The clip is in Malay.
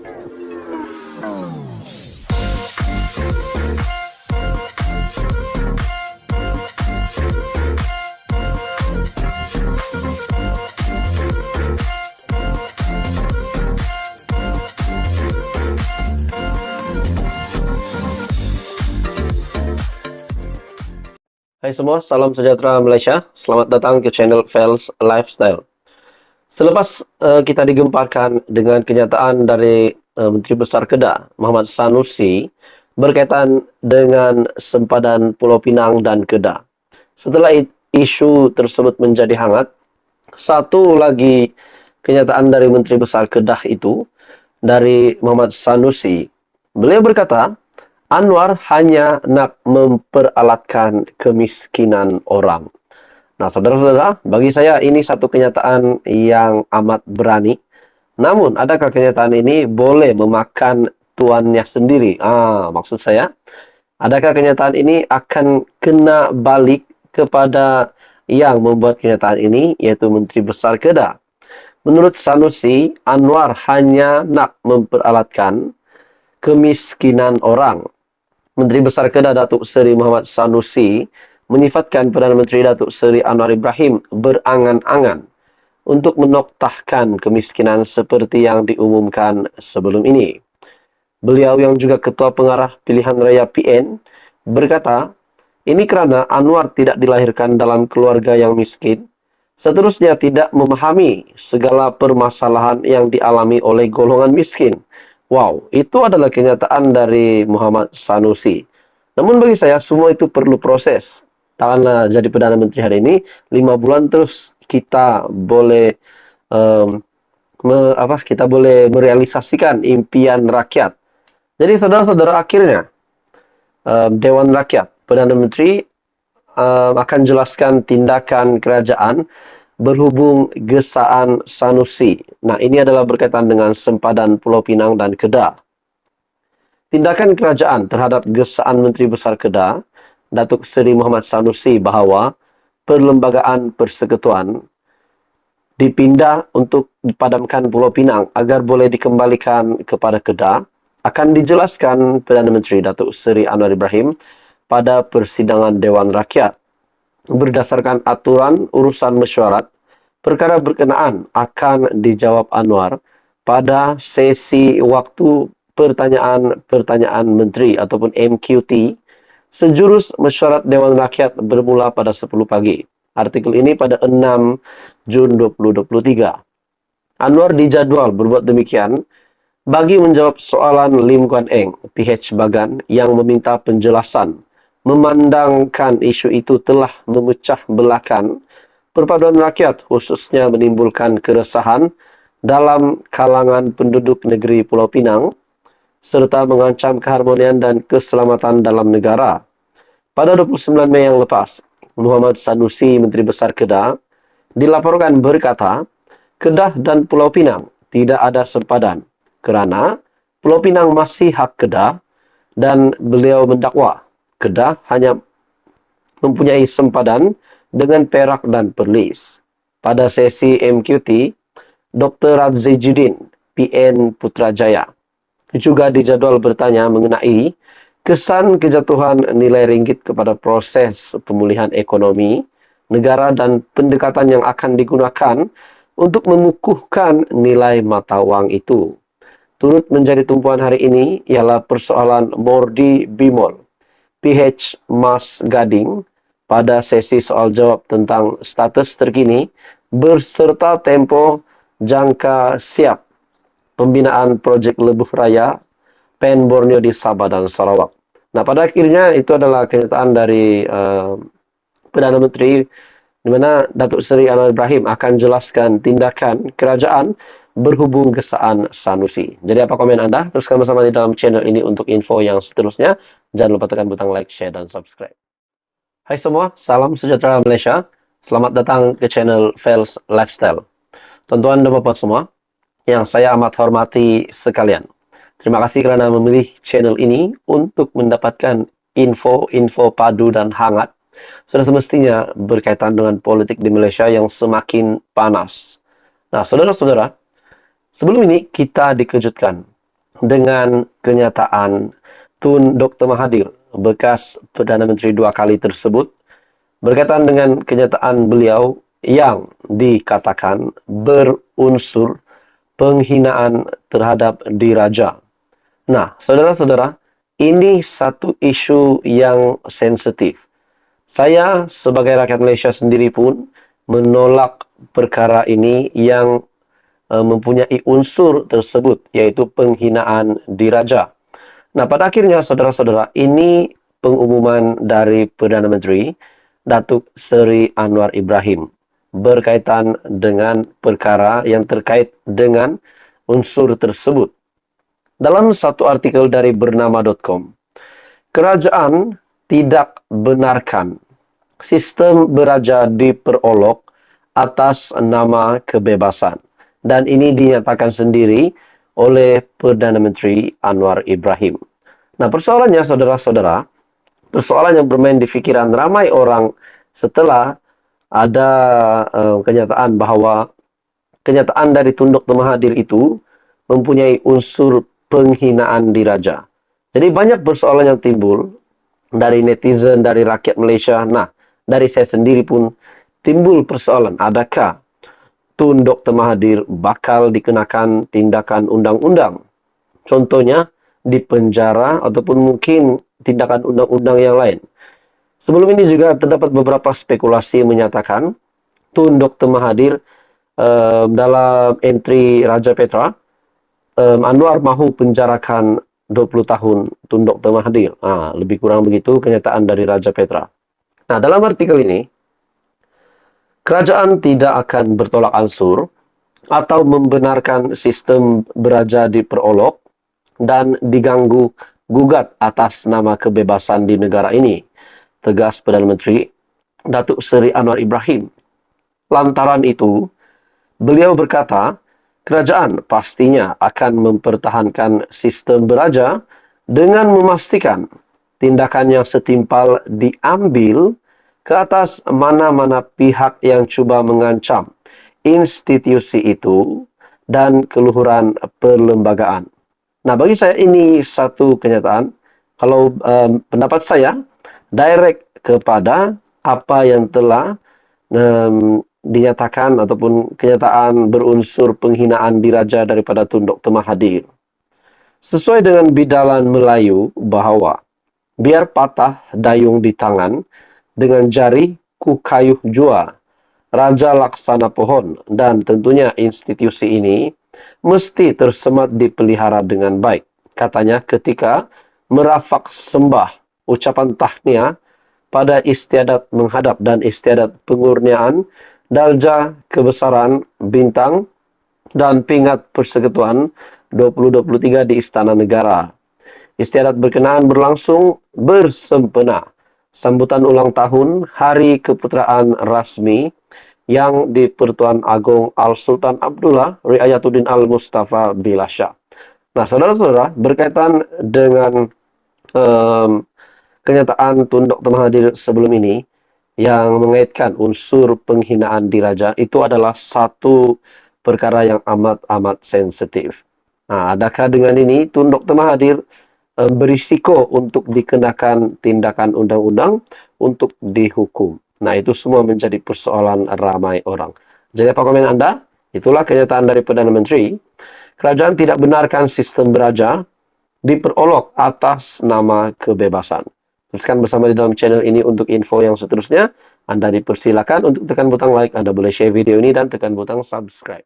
Hai semua, salam sejahtera Malaysia. Selamat datang ke channel Fels Lifestyle. Selepas kita digemparkan dengan kenyataan dari Menteri Besar Kedah, Muhammad Sanusi, berkaitan dengan sempadan Pulau Pinang dan Kedah. Setelah isu tersebut menjadi hangat, satu lagi kenyataan dari Menteri Besar Kedah itu, dari Muhammad Sanusi. Beliau berkata, Anwar hanya nak memperalatkan kemiskinan orang. Nah, saudara-saudara, bagi saya ini satu kenyataan yang amat berani. Namun, adakah kenyataan ini boleh memakan tuannya sendiri? Maksud saya, adakah kenyataan ini akan kena balik kepada yang membuat kenyataan ini, yaitu Menteri Besar Kedah? Menurut Sanusi, Anwar hanya nak memperalatkan kemiskinan orang. Menteri Besar Kedah Datuk Seri Muhammad Sanusi menyifatkan Perdana Menteri Datuk Seri Anwar Ibrahim berangan-angan untuk menoktahkan kemiskinan seperti yang diumumkan sebelum ini. Beliau yang juga Ketua Pengarah Pilihan Raya PN berkata, ini kerana Anwar tidak dilahirkan dalam keluarga yang miskin, seterusnya tidak memahami segala permasalahan yang dialami oleh golongan miskin. Wow, itu adalah kenyataan dari Muhammad Sanusi. Namun bagi saya, semua itu perlu proses. Takkanlah jadi Perdana Menteri hari ini, 5 bulan terus kita boleh kita boleh merealisasikan impian rakyat. Jadi saudara-saudara, akhirnya Dewan Rakyat, Perdana Menteri akan jelaskan tindakan kerajaan berhubung gesaan Sanusi. Nah, ini adalah berkaitan dengan sempadan Pulau Pinang dan Kedah. Tindakan kerajaan terhadap gesaan Menteri Besar Kedah, Datuk Seri Muhammad Sanusi, bahawa Perlembagaan Persekutuan dipindah untuk dipadamkan Pulau Pinang agar boleh dikembalikan kepada Kedah, akan dijelaskan Perdana Menteri Datuk Seri Anwar Ibrahim pada persidangan Dewan Rakyat. Berdasarkan aturan urusan mesyuarat, perkara berkenaan akan dijawab Anwar pada sesi waktu pertanyaan menteri ataupun MQT sejurus mesyuarat Dewan Rakyat bermula pada 10 pagi. Artikel ini pada 6 Jun 2023. Anwar dijadual berbuat demikian bagi menjawab soalan Lim Guan Eng, PH Bagan, yang meminta penjelasan memandangkan isu itu telah memecah belahkan perpaduan rakyat, khususnya menimbulkan keresahan dalam kalangan penduduk negeri Pulau Pinang, serta mengancam keharmonian dan keselamatan dalam negara. Pada 29 Mei yang lepas, Muhammad Sanusi, Menteri Besar Kedah, dilaporkan berkata, Kedah dan Pulau Pinang tidak ada sempadan kerana Pulau Pinang masih hak Kedah, dan beliau mendakwa Kedah hanya mempunyai sempadan dengan Perak dan Perlis. Pada sesi MQT, Dr. Razijudin, PN Putrajaya, juga dijadual bertanya mengenai kesan kejatuhan nilai ringgit kepada proses pemulihan ekonomi negara dan pendekatan yang akan digunakan untuk mengukuhkan nilai mata wang itu. Turut menjadi tumpuan hari ini ialah persoalan Mordi Bimol, PH Mas Gading, pada sesi soal jawab tentang status terkini berserta tempo jangka siap pembinaan projek Lebuh Raya PEN Borneo di Sabah dan Sarawak. Nah, pada akhirnya itu adalah kenyataan dari Perdana Menteri, di mana Datuk Seri Anwar Ibrahim akan jelaskan tindakan kerajaan berhubung gesaan Sanusi. Jadi apa komen anda? Teruskan bersama di dalam channel ini untuk info yang seterusnya. Jangan lupa tekan butang like, share, dan subscribe. Hai semua, salam sejahtera Malaysia. Selamat datang ke channel Fels Lifestyle. Tuan-tuan dan puan semua yang saya amat hormati sekalian, terima kasih kerana memilih channel ini untuk mendapatkan info-info padu dan hangat sudah semestinya berkaitan dengan politik di Malaysia yang semakin panas. Nah, saudara-saudara, sebelum ini kita dikejutkan dengan kenyataan Tun Dr. Mahathir, bekas Perdana Menteri 2 kali tersebut, berkaitan dengan kenyataan beliau yang dikatakan berunsur penghinaan terhadap diraja. Nah, saudara-saudara, ini satu isu yang sensitif. Saya sebagai rakyat Malaysia sendiri pun menolak perkara ini yang mempunyai unsur tersebut, yaitu penghinaan diraja. Nah, pada akhirnya saudara-saudara, ini pengumuman dari Perdana Menteri Datuk Seri Anwar Ibrahim berkaitan dengan perkara yang terkait dengan unsur tersebut. Dalam satu artikel dari bernama.com, kerajaan tidak benarkan sistem beraja diperolok atas nama kebebasan. Dan ini dinyatakan sendiri oleh Perdana Menteri Anwar Ibrahim. Nah, persoalannya saudara-saudara, persoalan yang bermain di fikiran ramai orang setelah ada kenyataan bahwa kenyataan dari Tun Dr. Mahathir itu mempunyai unsur penghinaan diraja. Jadi banyak persoalan yang timbul dari netizen, dari rakyat Malaysia. Nah, dari saya sendiri pun timbul persoalan, adakah Tun Dr. Mahathir bakal dikenakan tindakan undang-undang? Contohnya, dipenjara ataupun mungkin tindakan undang-undang yang lain. Sebelum ini juga terdapat beberapa spekulasi menyatakan Tun Dr. Mahathir dalam entry Raja Petra, Anwar mahu penjarakan 20 tahun Tun Dr. Mahathir. Lebih kurang begitu kenyataan dari Raja Petra. Nah, dalam artikel ini, kerajaan tidak akan bertolak ansur atau membenarkan sistem beraja diperolok dan diganggu gugat atas nama kebebasan di negara ini, tegas Perdana Menteri Datuk Seri Anwar Ibrahim. Lantaran itu, beliau berkata, kerajaan pastinya akan mempertahankan sistem beraja dengan memastikan tindakan yang setimpal diambil ke atas mana-mana pihak yang cuba mengancam institusi itu dan keluhuran perlembagaan. Nah, bagi saya ini satu kenyataan. Kalau pendapat saya, direct kepada apa yang telah dinyatakan ataupun kenyataan berunsur penghinaan diraja daripada Tun Dr. Mahathir. Sesuai dengan bidalan Melayu bahawa biar patah dayung di tangan, dengan jari ku kayuh jua, raja laksana pohon, dan tentunya institusi ini mesti tersemat dipelihara dengan baik. Katanya ketika merafak sembah ucapan tahniah pada istiadat menghadap dan istiadat pengurniaan Darjah Kebesaran Bintang dan Pingat Persekutuan 2023 di Istana Negara. Istiadat berkenaan berlangsung bersempena sambutan ulang tahun Hari Keputeraan Rasmi yang di-Pertuan Agong Al-Sultan Abdullah Riayatuddin Al-Mustafa Billah Shah. Nah, saudara-saudara, berkaitan dengan kenyataan Tun Dr. Mahathir sebelum ini yang mengaitkan unsur penghinaan diraja, itu adalah satu perkara yang amat-amat sensitif. Nah, adakah dengan ini Tun Dr. Mahathir berisiko untuk dikenakan tindakan undang-undang untuk dihukum? Nah, itu semua menjadi persoalan ramai orang. Jadi apa komen Anda? Itulah kenyataan dari Perdana Menteri. Kerajaan tidak benarkan sistem beraja diperolok atas nama kebebasan. Teruskan bersama di dalam channel ini untuk info yang seterusnya. Anda dipersilakan untuk tekan butang like, Anda boleh share video ini dan tekan butang subscribe.